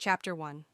Chapter 1.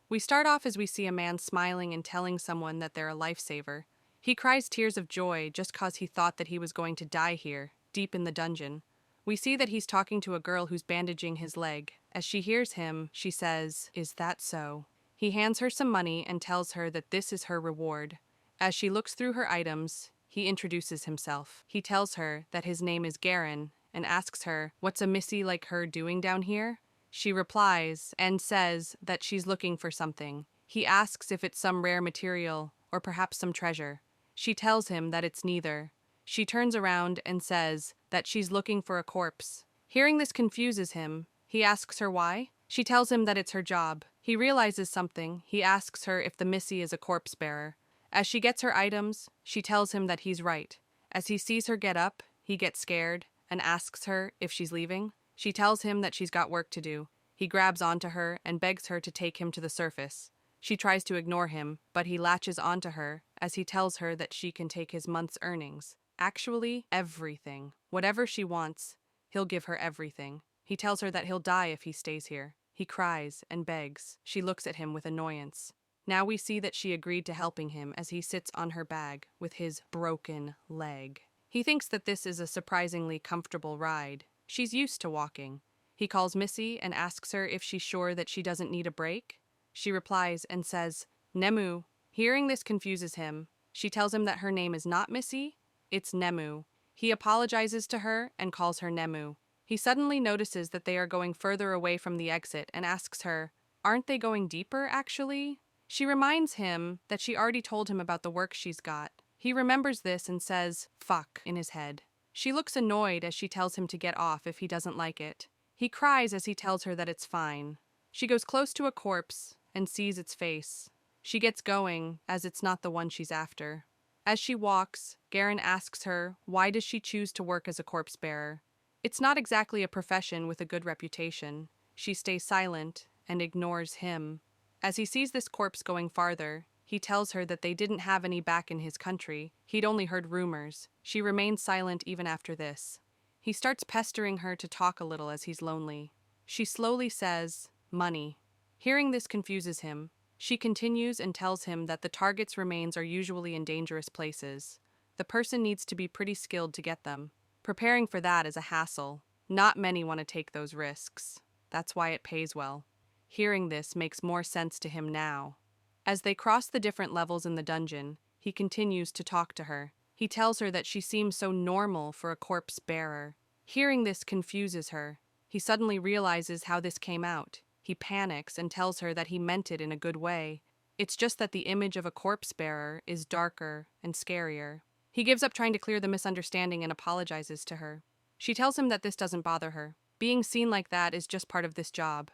We start off as we see a man smiling and telling someone that they're a lifesaver. He cries tears of joy just cause he thought that he was going to die here, deep in the dungeon. We see that he's talking to a girl who's bandaging his leg. As she hears him, she says, "Is that so?" He hands her some money and tells her that this is her reward. As she looks through her items, he introduces himself. He tells her that his name is Garen and asks her, "What's a missy like her doing down here?" She replies and says that she's looking for something. He asks if it's some rare material or perhaps some treasure. She tells him that it's neither. She turns around and says that she's looking for a corpse. Hearing this confuses him. He asks her why. She tells him that it's her job. He realizes something. He asks her if the missy is a corpse bearer. As she gets her items, she tells him that he's right. As he sees her get up, he gets scared and asks her if she's leaving. She tells him that she's got work to do. He grabs onto her and begs her to take him to the surface. She tries to ignore him, but he latches onto her as he tells her that she can take his month's earnings. Actually, everything. Whatever she wants, he'll give her everything. He tells her that he'll die if he stays here. He cries and begs. She looks at him with annoyance. Now we see that she agreed to helping him as he sits on her bag with his broken leg. He thinks that this is a surprisingly comfortable ride. She's used to walking. He calls Missy and asks her if she's sure that she doesn't need a break. She replies and says, "Nemu." Hearing this confuses him. She tells him that her name is not Missy, it's Nemu. He apologizes to her and calls her Nemu. He suddenly notices that they are going further away from the exit and asks her, "Aren't they going deeper, actually?" She reminds him that she already told him about the work she's got. He remembers this and says, "Fuck," in his head. She looks annoyed as she tells him to get off if he doesn't like it. He cries as he tells her that it's fine. She goes close to a corpse and sees its face. She gets going as it's not the one she's after. As she walks, Garen asks her why does she choose to work as a corpse bearer. It's not exactly a profession with a good reputation. She stays silent and ignores him. As he sees this corpse going farther, he tells her that they didn't have any back in his country. He'd only heard rumors. She remains silent even after this. He starts pestering her to talk a little as he's lonely. She slowly says, "Money." Hearing this confuses him. She continues and tells him that the target's remains are usually in dangerous places. The person needs to be pretty skilled to get them. Preparing for that is a hassle. Not many want to take those risks. That's why it pays well. Hearing this makes more sense to him now. As they cross the different levels in the dungeon, he continues to talk to her. He tells her that she seems so normal for a corpse bearer. Hearing this confuses her. He suddenly realizes how this came out. He panics and tells her that he meant it in a good way. It's just that the image of a corpse bearer is darker and scarier. He gives up trying to clear the misunderstanding and apologizes to her. She tells him that this doesn't bother her. Being seen like that is just part of this job.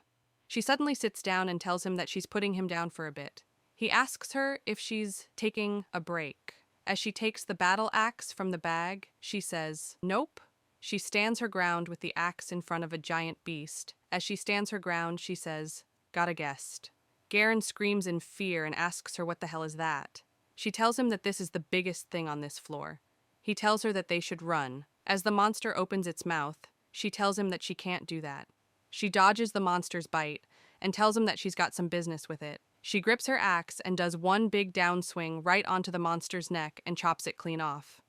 She suddenly sits down and tells him that she's putting him down for a bit. He asks her if she's taking a break. As she takes the battle axe from the bag, she says, "Nope." She stands her ground with the axe in front of a giant beast. As she stands her ground, she says, "Got a guest." Garen screams in fear and asks her what the hell is that. She tells him that this is the biggest thing on this floor. He tells her that they should run. As the monster opens its mouth, she tells him that she can't do that. She dodges the monster's bite and tells him that she's got some business with it. She grips her axe and does one big downswing right onto the monster's neck and chops it clean off.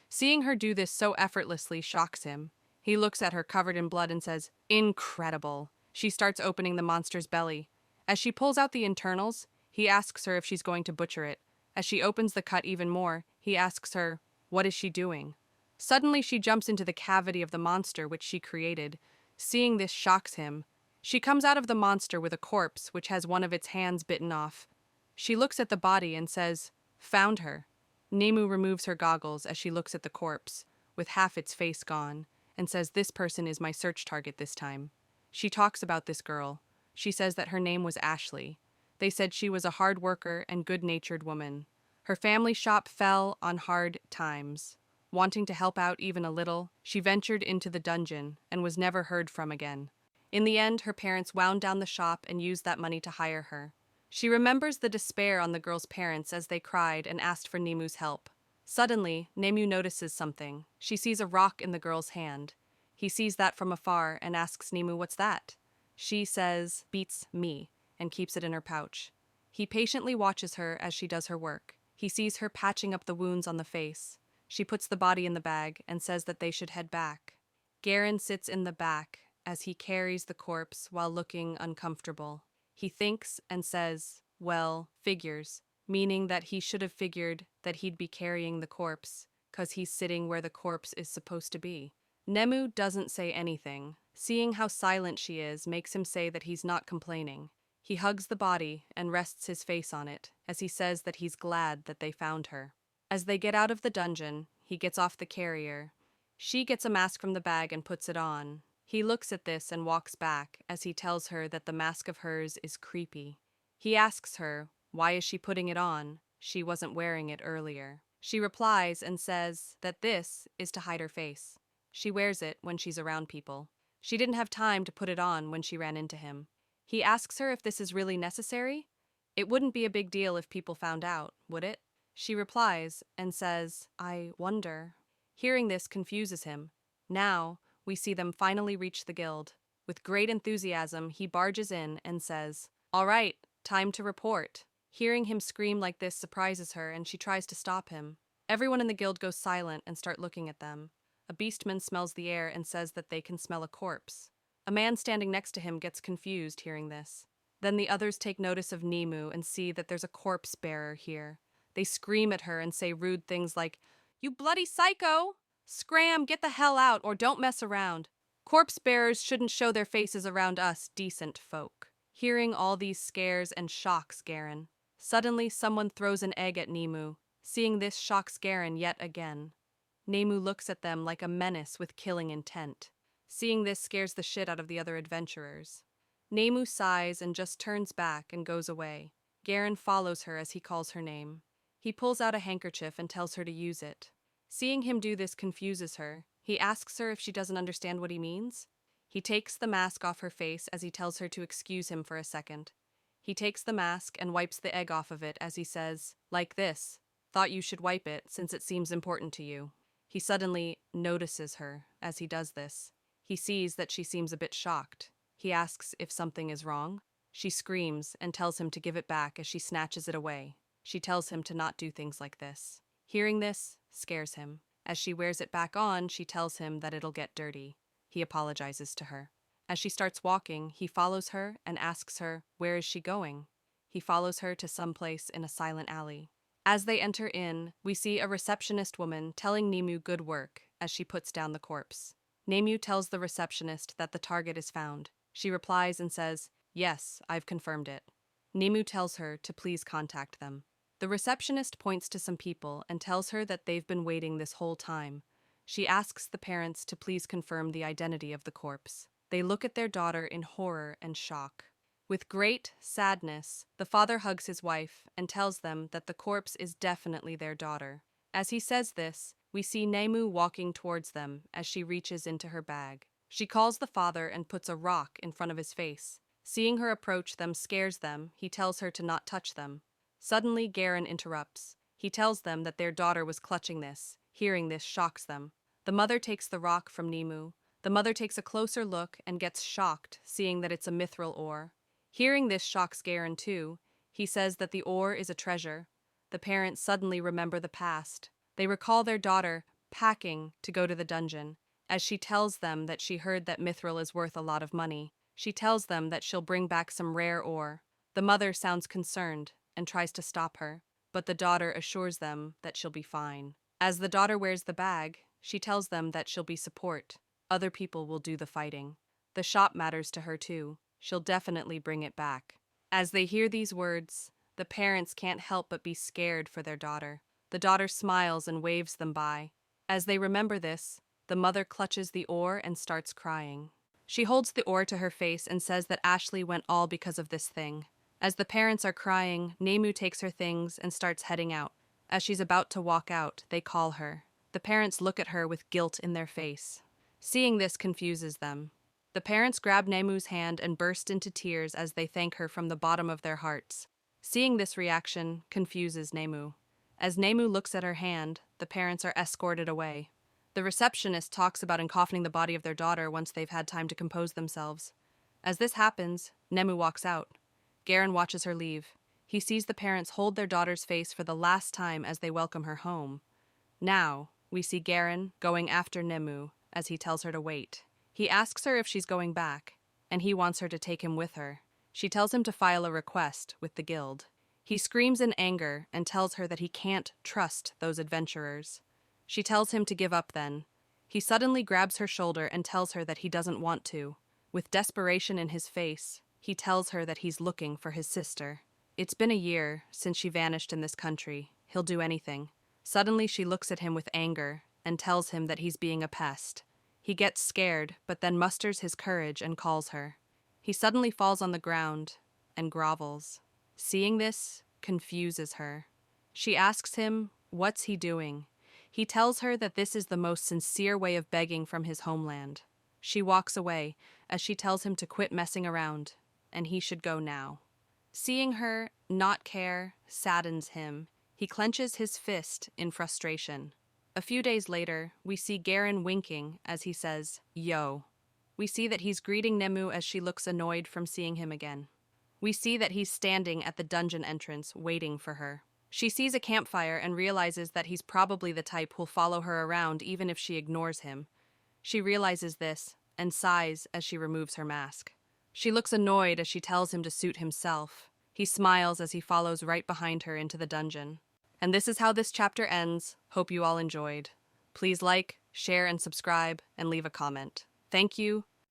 Seeing her do this so effortlessly shocks him. He looks at her covered in blood and says, "Incredible." She starts opening the monster's belly. As she pulls out the internals, he asks her if she's going to butcher it. As she opens the cut even more, he asks her, what is she doing? Suddenly she jumps into the cavity of the monster which she created. Seeing this shocks him. She comes out of the monster with a corpse which has one of its hands bitten off. She looks at the body and says, "Found her." Nemu removes her goggles as she looks at the corpse, with half its face gone, and says this person is my search target this time. She talks about this girl. She says that her name was Ashley. They said she was a hard worker and good-natured woman. Her family shop fell on hard times. Wanting to help out even a little, she ventured into the dungeon and was never heard from again. In the end, her parents wound down the shop and used that money to hire her. She remembers the despair on the girl's parents as they cried and asked for Nemu's help. Suddenly, Nemu notices something. She sees a rock in the girl's hand. He sees that from afar and asks Nemu, "What's that?" She says, "Beats me." and keeps it in her pouch. He patiently watches her as she does her work. He sees her patching up the wounds on the face. She puts the body in the bag and says that they should head back. Garen sits in the back as he carries the corpse while looking uncomfortable. He thinks and says, well, figures, meaning that he should have figured that he'd be carrying the corpse, 'cause he's sitting where the corpse is supposed to be. Nemu doesn't say anything. Seeing how silent she is makes him say that he's not complaining. He hugs the body and rests his face on it, as he says that he's glad that they found her. As they get out of the dungeon, he gets off the carrier. She gets a mask from the bag and puts it on. He looks at this and walks back as he tells her that the mask of hers is creepy. He asks her, why is she putting it on? She wasn't wearing it earlier. She replies and says that this is to hide her face. She wears it when she's around people. She didn't have time to put it on when she ran into him. He asks her if this is really necessary. It wouldn't be a big deal if people found out, would it? She replies and says, I wonder. Hearing this confuses him. Now, we see them finally reach the guild. With great enthusiasm, he barges in and says, all right, time to report. Hearing him scream like this surprises her and she tries to stop him. Everyone in the guild goes silent and start looking at them. A beastman smells the air and says that they can smell a corpse. A man standing next to him gets confused hearing this. Then the others take notice of Nemu and see that there's a corpse bearer here. They scream at her and say rude things like, you bloody psycho! Scram, get the hell out or don't mess around. Corpse bearers shouldn't show their faces around us decent folk. Hearing all these scares and shocks Garen. Suddenly someone throws an egg at Nemu. Seeing this shocks Garen yet again. Nemu looks at them like a menace with killing intent. Seeing this scares the shit out of the other adventurers. Nemu sighs and just turns back and goes away. Garen follows her as he calls her name. He pulls out a handkerchief and tells her to use it. Seeing him do this confuses her. He asks her if she doesn't understand what he means. He takes the mask off her face as he tells her to excuse him for a second. He takes the mask and wipes the egg off of it as he says, like this, thought you should wipe it since it seems important to you. He suddenly notices her as he does this. He sees that she seems a bit shocked. He asks if something is wrong. She screams and tells him to give it back as she snatches it away. She tells him to not do things like this. Hearing this scares him. As she wears it back on, she tells him that it'll get dirty. He apologizes to her. As she starts walking, he follows her and asks her, where is she going? He follows her to some place in a silent alley. As they enter in, we see a receptionist woman telling Nemu good work as she puts down the corpse. Nemu tells the receptionist that the target is found. She replies and says, yes, I've confirmed it. Nemu tells her to please contact them. The receptionist points to some people and tells her that they've been waiting this whole time. She asks the parents to please confirm the identity of the corpse. They look at their daughter in horror and shock. With great sadness, the father hugs his wife and tells them that the corpse is definitely their daughter. As he says this, we see Nemu walking towards them as she reaches into her bag. She calls the father and puts a rock in front of his face. Seeing her approach them scares them. He tells her to not touch them. Suddenly, Garen interrupts. He tells them that their daughter was clutching this. Hearing this shocks them. The mother takes the rock from Nemu. The mother takes a closer look and gets shocked, seeing that it's a mithril ore. Hearing this shocks Garen too. He says that the ore is a treasure. The parents suddenly remember the past. They recall their daughter packing to go to the dungeon. As she tells them that she heard that mithril is worth a lot of money. She tells them that she'll bring back some rare ore. The mother sounds concerned and tries to stop her, but the daughter assures them that she'll be fine. As the daughter wears the bag, she tells them that she'll be support. Other people will do the fighting. The shop matters to her too. She'll definitely bring it back. As they hear these words, the parents can't help but be scared for their daughter. The daughter smiles and waves them by. As they remember this, the mother clutches the ore and starts crying. She holds the ore to her face and says that Ashley went all because of this thing. As the parents are crying, Nemu takes her things and starts heading out. As she's about to walk out, they call her. The parents look at her with guilt in their face. Seeing this confuses them. The parents grab Nemu's hand and burst into tears as they thank her from the bottom of their hearts. Seeing this reaction confuses Nemu. As Nemu looks at her hand, the parents are escorted away. The receptionist talks about uncoffining the body of their daughter once they've had time to compose themselves. As this happens, Nemu walks out. Garen watches her leave. He sees the parents hold their daughter's face for the last time as they welcome her home. Now, we see Garen going after Nemu as he tells her to wait. He asks her if she's going back, and he wants her to take him with her. She tells him to file a request with the guild. He screams in anger and tells her that he can't trust those adventurers. She tells him to give up then. He suddenly grabs her shoulder and tells her that he doesn't want to. With desperation in his face, he tells her that he's looking for his sister. It's been a year since she vanished in this country. He'll do anything. Suddenly she looks at him with anger and tells him that he's being a pest. He gets scared, but then musters his courage and calls her. He suddenly falls on the ground and grovels. Seeing this confuses her. She asks him, what's he doing? He tells her that this is the most sincere way of begging from his homeland. She walks away as she tells him to quit messing around, and he should go now. Seeing her not care saddens him. He clenches his fist in frustration. A few days later, we see Garen winking as he says, "Yo." We see that he's greeting Nemu as she looks annoyed from seeing him again. We see that he's standing at the dungeon entrance waiting for her. She sees a campfire and realizes that he's probably the type who'll follow her around even if she ignores him. She realizes this and sighs as she removes her mask. She looks annoyed as she tells him to suit himself. He smiles as he follows right behind her into the dungeon. And this is how this chapter ends. Hope you all enjoyed. Please like, share, and subscribe, and leave a comment. Thank you